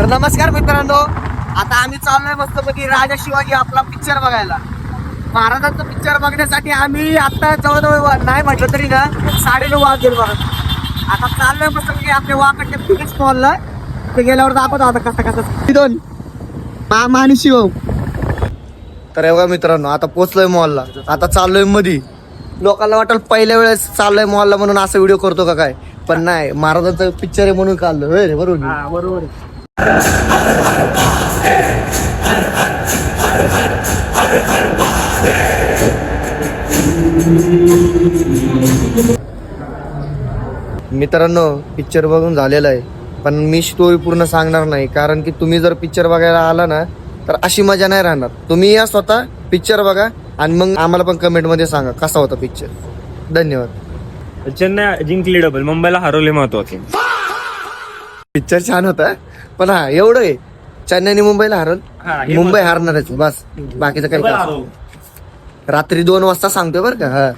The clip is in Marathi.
तर नमस्कार मित्रांनो, आता आम्ही चाललोय मस्तपैकी राजा शिवाजी आपला पिक्चर बघायला. महाराजांचा पिक्चर बघण्यासाठी आम्ही आता जवळजवळ नाही म्हटलं तरी ना 9:30 वाजले बघा. आता चाललोय मस्तपैकी आपल्या वाकडच्या फिनिक्स मॉलला. ते गेल्यावर दाखवतो आता कसं दोन मामा आणि शिव. तर बघा मित्रांनो, आता पोचलोय मॉलला. आता चाललोय मधी. लोकांना वाटेल पहिल्या वेळेस चाललोय मॉलला म्हणून असं व्हिडिओ करतो का काय, पण नाही, महाराजांचं पिक्चर आहे म्हणून काढलं. होय रे, बरोबर बरोबर. मित्रांनो, पिक्चर बघून झालेला आहे, पण मी स्टोरी पूर्ण सांगणार नाही, कारण की तुम्ही जर पिक्चर बघायला आला ना तर अशी मजा नाही राहणार. तुम्ही या स्वतः पिक्चर बघा आणि मग आम्हाला पण कमेंट मध्ये सांगा कसा होता पिक्चर. धन्यवाद. चेन्नई जिंकली डबल, मुंबईला हरवले महत्वाचे. पिक्चर छान होता, पण हा एवढं आहे, चेन्नईने मुंबईला हरल, मुंबई हारणारच बस, बाकीचं काही. रात्री 2 वाजता सांगतोय बरं का. हा